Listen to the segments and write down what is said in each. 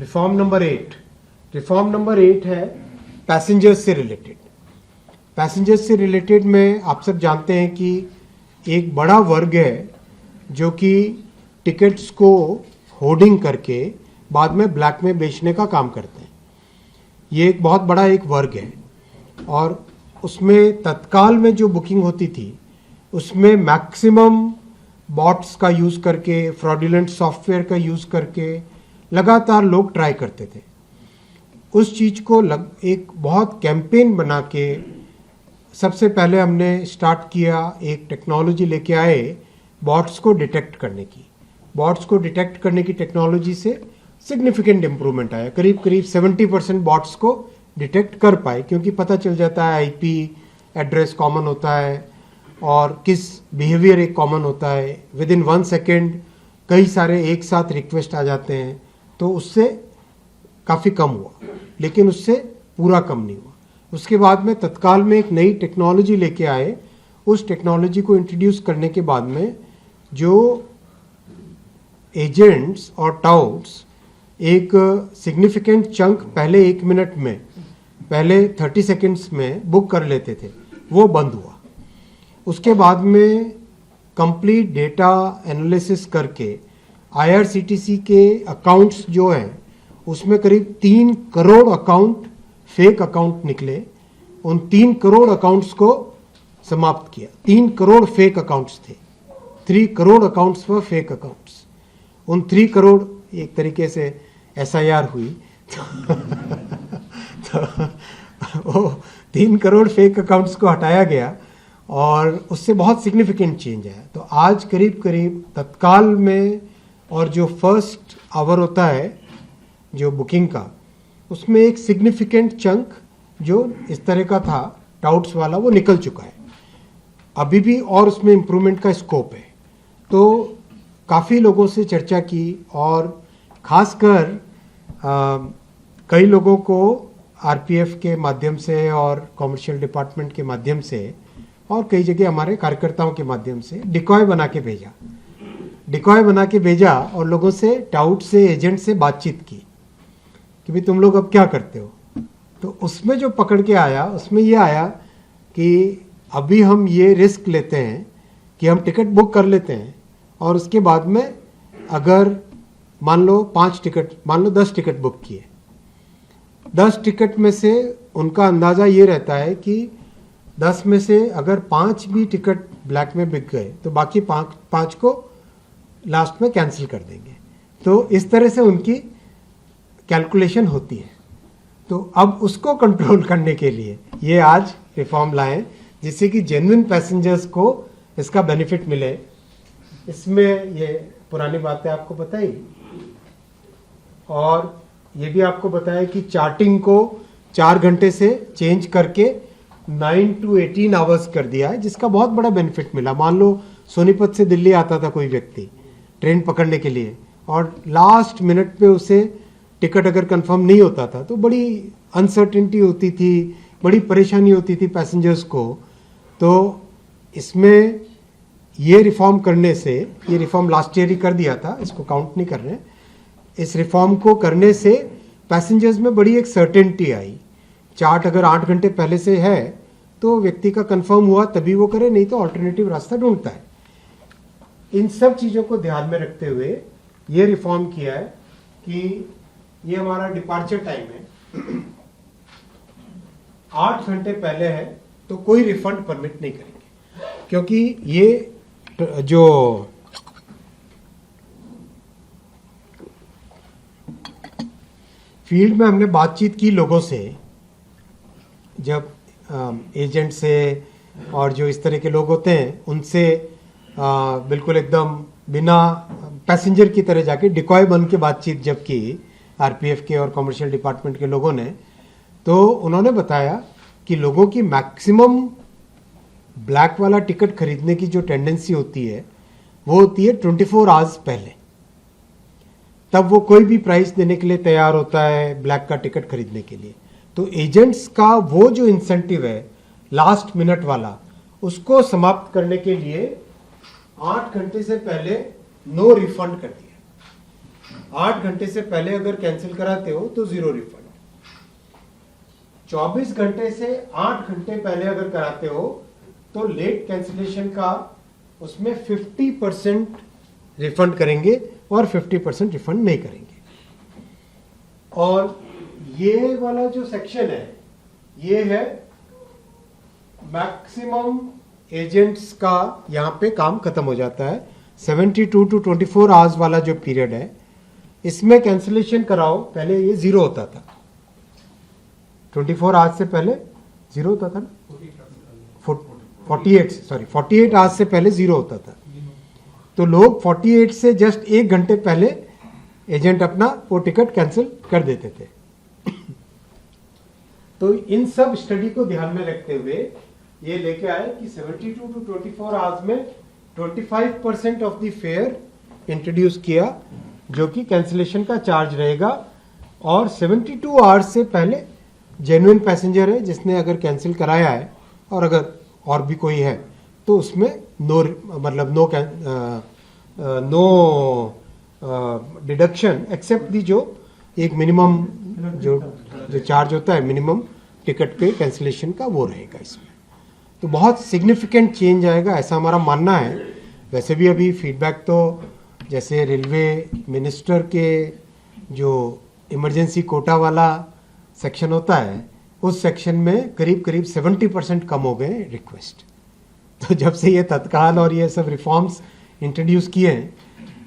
Reform number 8 है passengers से related. Passengers से रिलेटेड में आप सब जानते हैं कि एक बड़ा वर्ग है जो कि टिकट्स को होर्डिंग करके बाद में ब्लैक में बेचने का काम करते हैं। ये एक बहुत बड़ा एक वर्ग है और उसमें तत्काल में जो बुकिंग होती थी उसमें मैक्सिमम बॉट्स का यूज़ करके, फ्रॉडुलेंट सॉफ्टवेयर का यूज़ करके लगातार लोग ट्राई करते थे। उस चीज़ को एक बहुत कैंपेन बना के सबसे पहले हमने स्टार्ट किया, एक टेक्नोलॉजी लेके आए बॉट्स को डिटेक्ट करने की। बॉट्स को डिटेक्ट करने की टेक्नोलॉजी से सिग्निफिकेंट इम्प्रूवमेंट आया, करीब करीब 70% बॉट्स को डिटेक्ट कर पाए, क्योंकि पता चल जाता है आईपी एड्रेस कॉमन होता है और किस बिहेवियर एक कॉमन होता है। विद इन 1 सेकेंड कई सारे एक साथ रिक्वेस्ट आ जाते हैं, तो उससे काफ़ी कम हुआ, लेकिन उससे पूरा कम नहीं हुआ। उसके बाद में तत्काल में एक नई टेक्नोलॉजी लेके आए। उस टेक्नोलॉजी को इंट्रोड्यूस करने के बाद में जो एजेंट्स और टाउट्स एक सिग्निफिकेंट चंक पहले 1 मिनट में, पहले 30 सेकेंड्स में बुक कर लेते थे, वो बंद हुआ। उसके बाद में कंप्लीट डेटा एनालिसिस करके IRCTC के अकाउंट्स जो हैं उसमें करीब 3 करोड़ अकाउंट फेक अकाउंट निकले। उन 3 करोड़ अकाउंट्स को समाप्त किया। 3 करोड़ फेक अकाउंट्स थे, 3 करोड़ अकाउंट्स वर फेक अकाउंट्स। उन 3 करोड़ एक तरीके से SIR हुई तो वो 3 करोड़ फेक अकाउंट्स को हटाया गया और उससे बहुत सिग्निफिकेंट चेंज आया। तो आज करीब करीब तत्काल में और जो फर्स्ट आवर होता है जो बुकिंग का, उसमें एक सिग्निफिकेंट चंक जो इस तरह का था टाउट्स वाला, वो निकल चुका है। अभी भी और उसमें इम्प्रूवमेंट का स्कोप है। तो काफ़ी लोगों से चर्चा की और ख़ासकर कई लोगों को RPF के माध्यम से और कॉमर्शियल डिपार्टमेंट के माध्यम से और कई जगह हमारे कार्यकर्ताओं के माध्यम से डिकॉय बना के भेजा और लोगों से, टाउट से, एजेंट से बातचीत की कि भाई तुम लोग अब क्या करते हो। तो उसमें जो पकड़ के आया, उसमें ये आया कि अभी हम ये रिस्क लेते हैं कि हम टिकट बुक कर लेते हैं और उसके बाद में अगर मान लो 5 टिकट, मान लो 10 टिकट बुक किए, 10 टिकट में से उनका अंदाज़ा ये रहता है कि 10 में से अगर 5 भी टिकट ब्लैक में बिक गए तो बाकी 5 को लास्ट में कैंसिल कर देंगे। तो इस तरह से उनकी कैलकुलेशन होती है। तो अब उसको कंट्रोल करने के लिए ये आज रिफॉर्म लाए जिससे कि जेन्युइन पैसेंजर्स को इसका बेनिफिट मिले। इसमें ये पुरानी बातें आपको बताई और ये भी आपको बताया कि चार्टिंग को 4 घंटे से चेंज करके 9 to 18 आवर्स कर दिया है, जिसका बहुत बड़ा बेनिफिट मिला। मान लो सोनीपत से दिल्ली आता था कोई व्यक्ति ट्रेन पकड़ने के लिए और लास्ट मिनट पे उसे टिकट अगर कंफर्म नहीं होता था तो बड़ी अनसर्टेनिटी होती थी, बड़ी परेशानी होती थी पैसेंजर्स को। तो इसमें ये रिफॉर्म करने से, ये रिफॉर्म लास्ट ईयर ही कर दिया था, इसको काउंट नहीं कर रहे, इस रिफॉर्म को करने से पैसेंजर्स में बड़ी एक सर्टेनिटी आई। चार्ट अगर 8 घंटे पहले से है तो व्यक्ति का कंफर्म हुआ तभी वो करे, नहीं तो ऑल्टरनेटिव रास्ता ढूंढता है। इन सब चीज़ों को ध्यान में रखते हुए ये रिफॉर्म किया है कि ये हमारा डिपार्चर टाइम है 8 घंटे पहले है तो कोई रिफंड परमिट नहीं करेंगे, क्योंकि ये जो फील्ड में हमने बातचीत की लोगों से, जब एजेंट से और जो इस तरह के लोग होते हैं उनसे बिल्कुल एकदम बिना पैसेंजर की तरह जाके डिकॉय बन के बातचीत जब की RPF के और कमर्शियल डिपार्टमेंट के लोगों ने, तो उन्होंने बताया कि लोगों की मैक्सिमम ब्लैक वाला टिकट खरीदने की जो टेंडेंसी होती है वो होती है 24 आवर्स पहले। तब वो कोई भी प्राइस देने के लिए तैयार होता है ब्लैक का टिकट खरीदने के लिए। तो एजेंट्स का वो जो इंसेंटिव है लास्ट मिनट वाला, उसको समाप्त करने के लिए 8 घंटे से पहले नो रिफंड कर दिया। 8 घंटे से पहले अगर कैंसिल कराते हो तो 0 रिफंड। 24 घंटे से 8 घंटे पहले अगर कराते हो तो लेट कैंसिलेशन का उसमें 50% रिफंड करेंगे और 50% रिफंड नहीं करेंगे। और ये वाला जो सेक्शन है ये है मैक्सिमम एजेंट्स का, यहां पे काम खत्म हो जाता है। 72 टू 24 आवर्स वाला जो पीरियड है इसमें कैंसिलेशन कराओ, पहले ये 0 होता था, 24 आवर्स से पहले 0 होता था ना, 48 आवर्स से पहले 0 होता था। तो लोग 48 से जस्ट 1 घंटे पहले एजेंट अपना वो टिकट कैंसिल कर देते थे। तो इन सब स्टडी को ध्यान में रखते हुए ये लेके आए कि 72 टू 24 आवर्स में 25% ऑफ द फेयर इंट्रोड्यूस किया जो कि कैंसिलेशन का चार्ज रहेगा। और 72 आवर्स से पहले जेन्युइन पैसेंजर है जिसने अगर कैंसिल कराया है और अगर और भी कोई है तो उसमें नो डिडक्शन एक्सेप्ट दी जो एक मिनिमम जो चार्ज होता है मिनिमम टिकट पे कैंसिलेशन का वो रहेगा इसमें। तो बहुत सिग्निफिकेंट चेंज आएगा ऐसा हमारा मानना है। वैसे भी अभी फीडबैक तो जैसे रेलवे मिनिस्टर के जो इमरजेंसी कोटा वाला सेक्शन होता है उस सेक्शन में करीब 70% कम हो गए रिक्वेस्ट। तो जब से ये तत्काल और ये सब रिफॉर्म्स इंट्रोड्यूस किए हैं,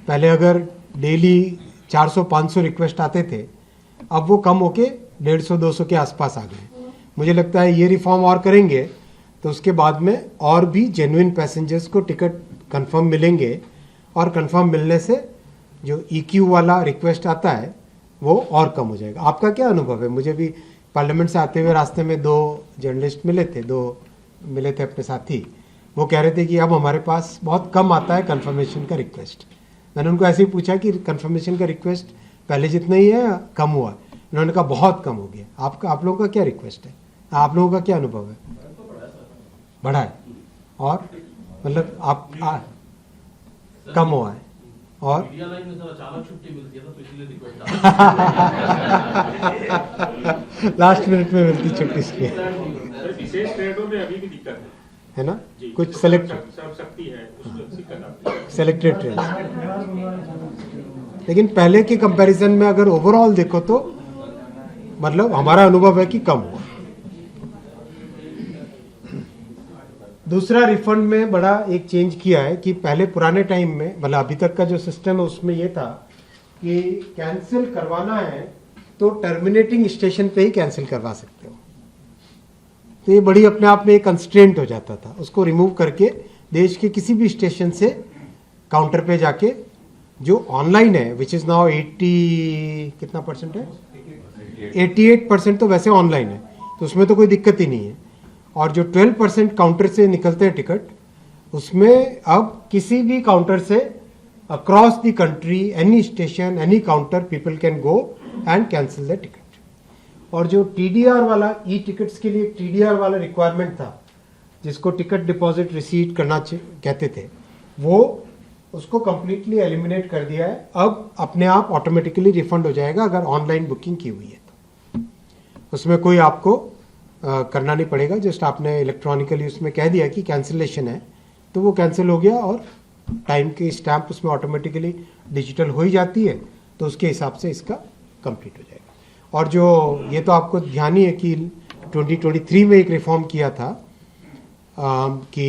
पहले अगर डेली 400-500 रिक्वेस्ट आते थे, अब वो कम होके 150-200 के आसपास आ गए। मुझे लगता है ये रिफॉर्म और करेंगे तो उसके बाद में और भी जेन्युइन पैसेंजर्स को टिकट कंफर्म मिलेंगे और कंफर्म मिलने से जो ईक्यू वाला रिक्वेस्ट आता है वो और कम हो जाएगा। आपका क्या अनुभव है? मुझे भी पार्लियामेंट से आते हुए रास्ते में 2 जर्नलिस्ट मिले थे अपने साथी। वो कह रहे थे कि अब हमारे पास बहुत कम आता है कंफर्मेशन का रिक्वेस्ट। मैंने उनको ऐसे ही पूछा कि कंफर्मेशन का रिक्वेस्ट पहले जितना ही है या कम हुआ? उन्होंने कहा बहुत कम हो गया। आप लोगों का क्या रिक्वेस्ट है? आप लोगों का क्या अनुभव है? बढ़ा है और मतलब कम हुआ है और लास्ट मिनट में मिलती छुट्टी इसलिए विशेष ट्रेनों में अभी भी दिक्कत है ना, कुछ सेलेक्टेड ट्रेन। लेकिन पहले के कंपैरिजन में अगर ओवरऑल देखो तो मतलब हमारा अनुभव है कि कम हुआ। दूसरा रिफंड में बड़ा एक चेंज किया है कि पहले पुराने टाइम में मतलब अभी तक का जो सिस्टम है उसमें ये था कि कैंसिल करवाना है तो टर्मिनेटिंग स्टेशन पे ही कैंसिल करवा सकते हो। तो ये बड़ी अपने आप में एक कंस्ट्रेंट हो जाता था। उसको रिमूव करके देश के किसी भी स्टेशन से काउंटर पे जाके जो ऑनलाइन है विच इज नाउ 88% है, 88% तो वैसे ऑनलाइन है तो उसमें तो कोई दिक्कत ही नहीं है। और जो 12% काउंटर से निकलते हैं टिकट उसमें अब किसी भी काउंटर से across the country any station any counter people can go and cancel the ticket. और जो टीडीआर वाला ई टिकट्स के लिए टीडीआर वाला रिक्वायरमेंट था जिसको टिकट डिपॉजिट रिसीट करना कहते थे वो उसको कंप्लीटली एलिमिनेट कर दिया है। अब अपने आप ऑटोमेटिकली रिफंड हो जाएगा अगर ऑनलाइन बुकिंग की हुई है तो उसमें कोई आपको करना नहीं पड़ेगा। जस्ट आपने इलेक्ट्रॉनिकली उसमें कह दिया कि कैंसिलेशन है तो वो कैंसिल हो गया और टाइम की स्टैम्प उसमें ऑटोमेटिकली डिजिटल हो ही जाती है तो उसके हिसाब से इसका कंप्लीट हो जाएगा। और जो ये तो आपको ध्यान ही है कि 2023 में एक रिफॉर्म किया था कि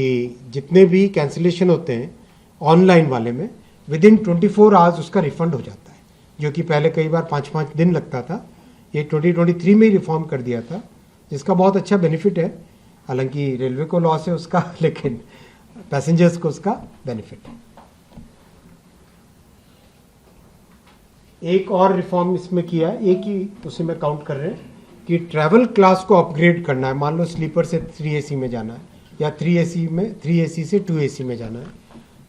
जितने भी कैंसिलेशन होते हैं ऑनलाइन वाले में विद इन 24 आवर्स उसका रिफंड हो जाता है, जो कि पहले कई बार 5-5 दिन लगता था। ये 2023 में ही रिफॉर्म कर दिया था जिसका बहुत अच्छा बेनिफिट है। हालांकि रेलवे को लॉस है उसका लेकिन पैसेंजर्स को उसका बेनिफिट है। एक और रिफॉर्म इसमें किया है, एक ही उसी में काउंट कर रहे हैं कि ट्रैवल क्लास को अपग्रेड करना है। मान लो स्लीपर से 3AC में जाना है या 3AC से 2AC में जाना है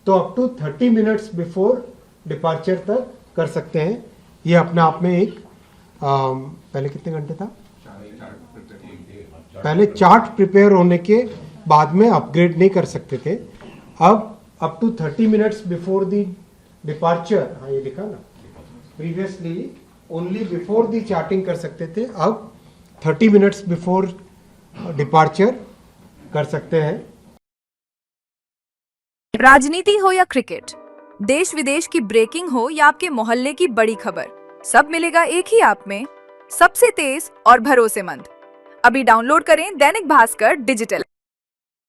तो up to 30 minutes before departure तक कर सकते हैं। ये अपने आप में एक पहले कितने घंटे था, पहले चार्ट प्रिपेयर होने के बाद में अपग्रेड नहीं कर सकते थे, अब up to 30 minutes before the departure, हाँ ये लिखा ना, previously only before the charting कर सकते थे, अब 30 मिनट्स बिफोर डिपार्चर कर सकते हैं। राजनीति हो या क्रिकेट, देश विदेश की ब्रेकिंग हो या आपके मोहल्ले की बड़ी खबर, सब मिलेगा एक ही ऐप में, सबसे तेज और भरोसेमंद। अभी डाउनलोड करें दैनिक भास्कर डिजिटल।